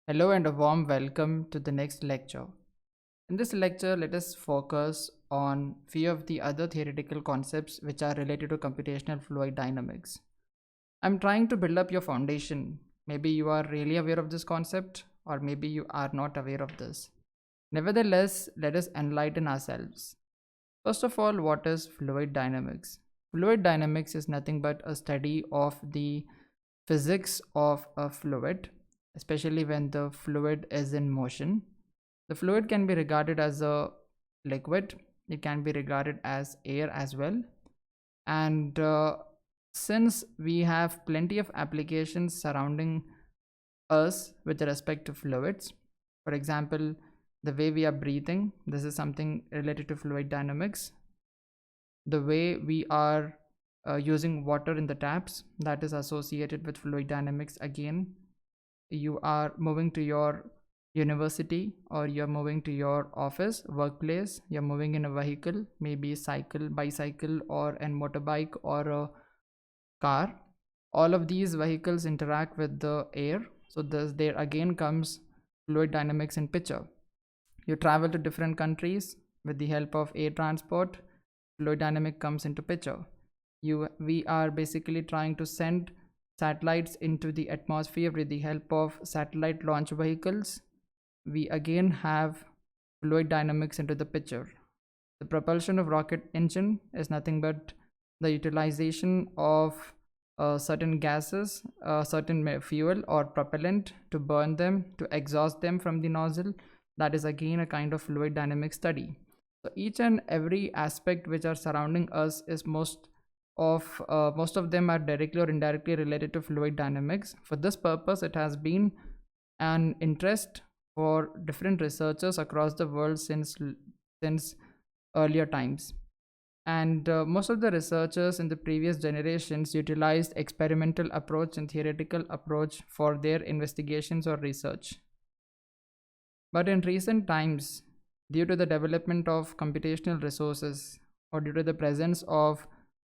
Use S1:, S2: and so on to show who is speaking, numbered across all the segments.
S1: Hello and a warm welcome to the next lecture. In this lecture, let us focus on few of the other theoretical concepts which are related to computational fluid dynamics. I'm trying to build up your foundation. Maybe you are really aware of this concept, or maybe you are not aware of this. Nevertheless, let us enlighten ourselves. First of all, what is fluid dynamics? Fluid dynamics is nothing but a study of the physics of a fluid, especially when the fluid is in motion. The fluid can be regarded as a liquid, it can be regarded as air as well. And since we have plenty of applications surrounding us with respect to fluids, for example, the way we are breathing, this is something related to fluid dynamics. The way we are using water in the taps, that is associated with fluid dynamics again. You are moving to your university, or you're moving to your office, workplace, you're moving in a vehicle, maybe cycle, bicycle, or a motorbike, or a car. All of these vehicles interact with the air, so there again comes fluid dynamics in picture. You travel to different countries with the help of air transport, fluid dynamic comes into picture. We are basically trying to send satellites into the atmosphere with the help of satellite launch vehicles. We again have fluid dynamics into the picture. The propulsion of rocket engine is nothing but the utilization of certain gases, certain fuel or propellant, to burn them, to exhaust them from the nozzle. That is again a kind of fluid dynamic study. So each and every aspect which are surrounding us is most of them are directly or indirectly related to fluid dynamics. For this purpose, it has been an interest for different researchers across the world since earlier times. And most of the researchers in the previous generations utilized experimental approach and theoretical approach for their investigations or research. But in recent times, due to the development of computational resources, or due to the presence of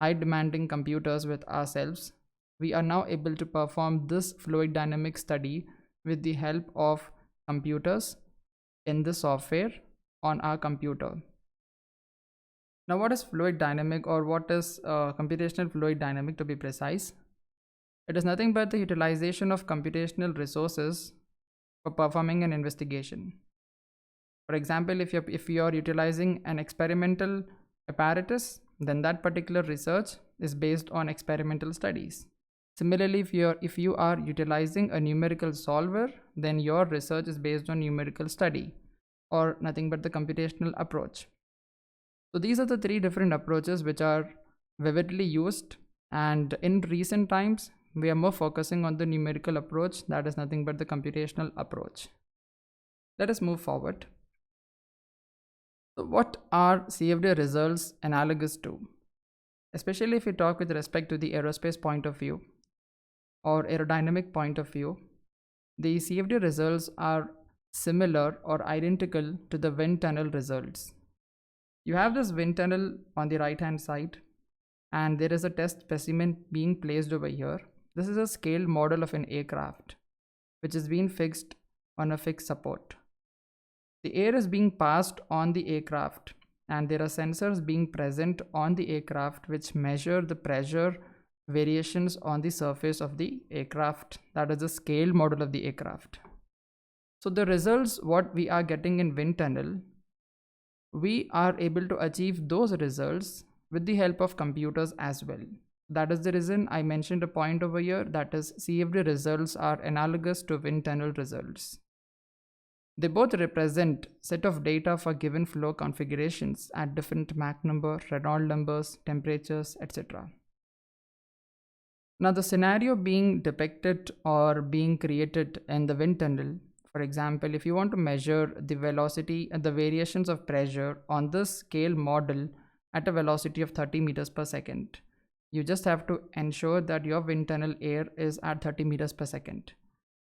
S1: high demanding computers with ourselves, we are now able to perform this fluid dynamic study with the help of computers in the software on our computer. Now, what is fluid dynamic, or what is computational fluid dynamic to be precise? It is nothing but the utilization of computational resources for performing an investigation. For example, if you are utilizing an experimental apparatus, then that particular research is based on experimental studies. Similarly, if you are utilizing a numerical solver, then your research is based on numerical study, or nothing but the computational approach. So these are the three different approaches which are vividly used, and in recent times we are more focusing on the numerical approach, that is nothing but the computational approach. Let us move forward. So what are CFD results analogous to? Especially if we talk with respect to the aerospace point of view or aerodynamic point of view, the CFD results are similar or identical to the wind tunnel results. You have this wind tunnel on the right hand side, and there is a test specimen being placed over here. This is a scaled model of an aircraft which is being fixed on a fixed support. The air is being passed on the aircraft, and there are sensors being present on the aircraft which measure the pressure variations on the surface of the aircraft. That is the scale model of the aircraft. So the results what we are getting in wind tunnel, we are able to achieve those results with the help of computers as well. That is the reason I mentioned a point over here, that is CFD results are analogous to wind tunnel results. They both represent set of data for given flow configurations at different Mach number, Reynolds numbers, temperatures, etc. Now the scenario being depicted or being created in the wind tunnel, for example, if you want to measure the velocity and the variations of pressure on this scale model at a velocity of 30 meters per second, you just have to ensure that your wind tunnel air is at 30 meters per second.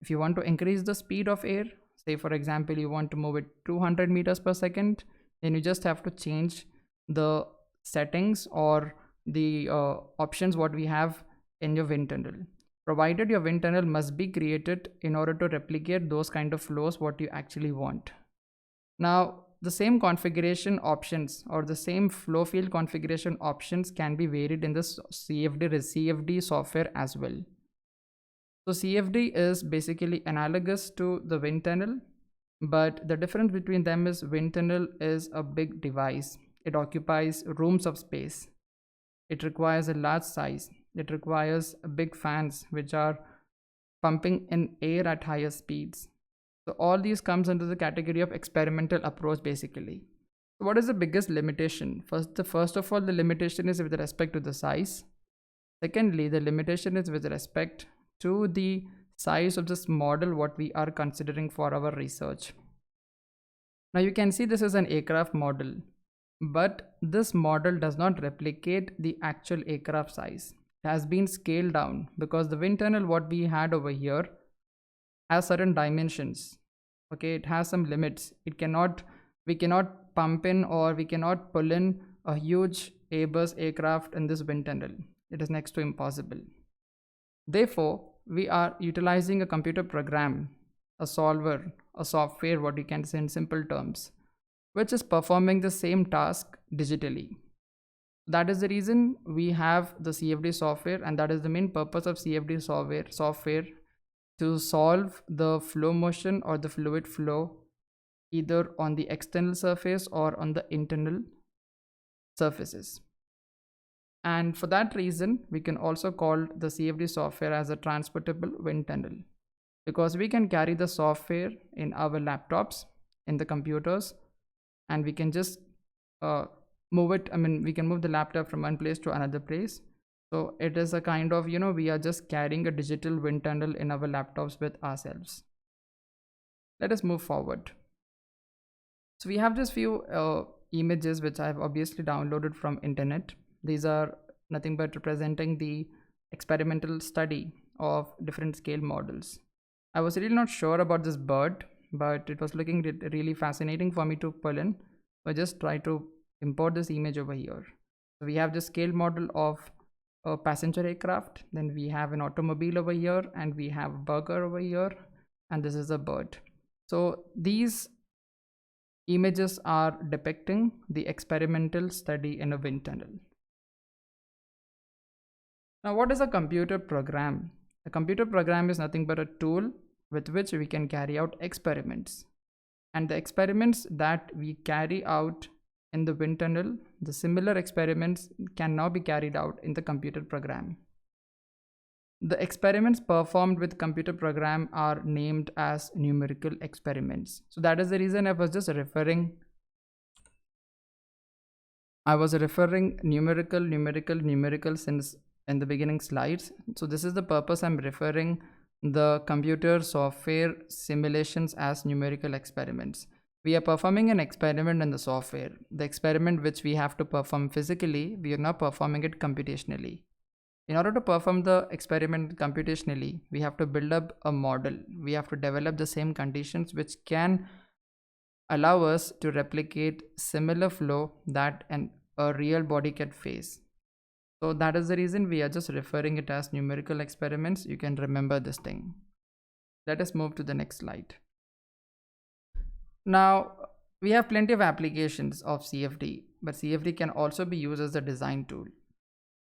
S1: If you want to increase the speed of air, say for example you want to move it 200 meters per second, then you just have to change the settings or the options what we have in your wind tunnel. provided your wind tunnel must be created in order to replicate those kind of flows what you actually want. Now, the same configuration options or the same flow field configuration options can be varied in this CFD software as well. So CFD is basically analogous to the wind tunnel, but the difference between them is wind tunnel is a big device. It occupies rooms of space. It requires a large size. It requires big fans which are pumping in air at higher speeds. So all these comes under the category of experimental approach basically. So what is the biggest limitation? First of all, the limitation is with respect to the size. Secondly, the limitation is with respect to the size of this model what we are considering for our research. Now you can see this is an aircraft model, but this model does not replicate the actual aircraft size. It has been scaled down because the wind tunnel what we had over here has certain dimensions. Okay, it has some limits. We cannot pump in or we cannot pull in a huge Airbus aircraft in this wind tunnel. It is next to impossible. Therefore, we are utilizing a computer program, a solver, a software, what you can say in simple terms, which is performing the same task digitally. That is the reason we have the CFD software, and that is the main purpose of CFD software to solve the flow motion or the fluid flow either on the external surface or on the internal surfaces. And for that reason, we can also call the CFD software as a transportable wind tunnel, because we can carry the software in our laptops, in the computers, and we can just move it. We can move the laptop from one place to another place. So it is a kind of, we are just carrying a digital wind tunnel in our laptops with ourselves. Let us move forward. So we have this few images which I have obviously downloaded from internet. These are nothing but representing the experimental study of different scale models. I was really not sure about this bird, but it was looking really fascinating for me to pull in. So I just try to import this image over here. So we have the scale model of a passenger aircraft, then we have an automobile over here, and we have a burger over here, and this is a bird. So these images are depicting the experimental study in a wind tunnel. Now, what is a computer program? A computer program is nothing but a tool with which we can carry out experiments. And the experiments that we carry out in the wind tunnel, the similar experiments can now be carried out in the computer program. The experiments performed with computer program are named as numerical experiments. So that is the reason I was just referring numerical since in the beginning slides. So this is the purpose I'm referring the computer software simulations as numerical experiments. We are performing an experiment in the software. The experiment which we have to perform physically, we are now performing it computationally. In order to perform the experiment computationally, we have to build up a model. We have to develop the same conditions which can allow us to replicate similar flow that a real body can face. So that is the reason we are just referring it as numerical experiments. You can remember this thing. Let us move to the next slide. Now, we have plenty of applications of CFD, but CFD can also be used as a design tool.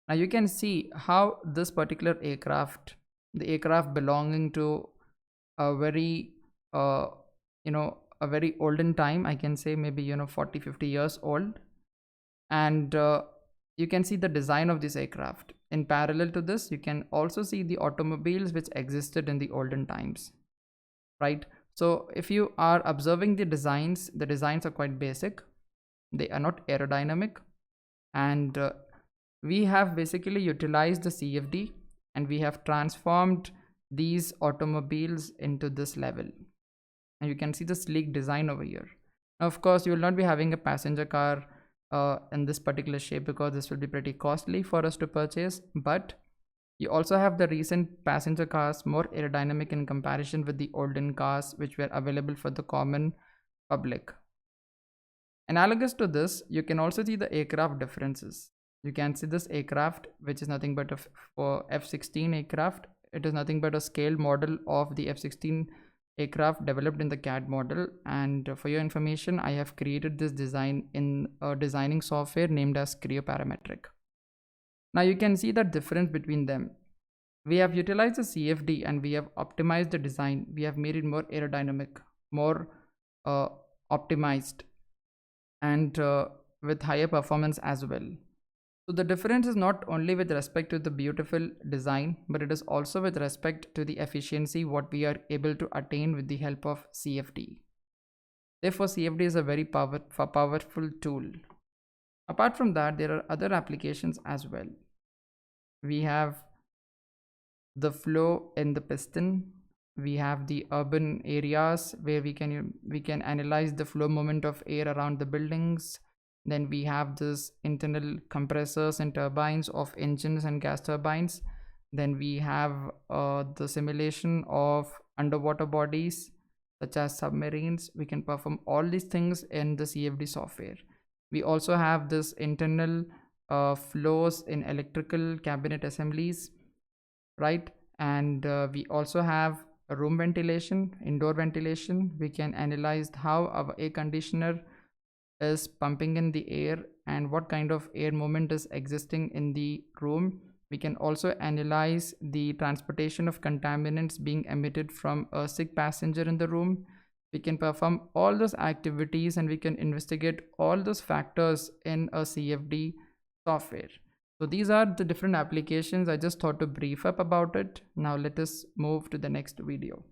S1: Now you can see how this particular aircraft, the aircraft belonging to a very, a very olden time, I can say maybe, 40, 50 years old. And you can see the design of this aircraft. In parallel to this, you can also see the automobiles which existed in the olden times, right? So if you are observing the designs are quite basic. They are not aerodynamic. And we have basically utilized the CFD and we have transformed these automobiles into this level. And you can see the sleek design over here. Now, of course, you will not be having a passenger car in this particular shape because this will be pretty costly for us to purchase. But you also have the recent passenger cars, more aerodynamic in comparison with the olden cars which were available for the common public. Analogous to this, you can also see the aircraft differences. You can see this aircraft, which is nothing but for F-16 aircraft. It is nothing but a scaled model of the F-16 aircraft developed in the CAD model. And for your information, I have created this design in a designing software named as Creo Parametric. Now you can see the difference between them. We have utilized the CFD and we have optimized the design. We have made it more aerodynamic, more optimized, and with higher performance as well. So the difference is not only with respect to the beautiful design, but it is also with respect to the efficiency what we are able to attain with the help of CFD. Therefore, CFD is a very powerful tool. Apart from that, there are other applications as well. We have the flow in the piston. We have the urban areas where we can analyze the flow movement of air around the buildings. Then we have this internal compressors and turbines of engines and gas turbines. Then we have the simulation of underwater bodies such as submarines. We can perform all these things in the CFD software. We also have this internal flows in electrical cabinet assemblies, right? And we also have a room ventilation, indoor ventilation. We can analyze how our air conditioner is pumping in the air and what kind of air movement is existing in the room. We can also analyze the transportation of contaminants being emitted from a sick passenger in the room. We can perform all those activities and we can investigate all those factors in a CFD software. So these are the different applications. I just thought to brief up about it. Now let us move to the next video.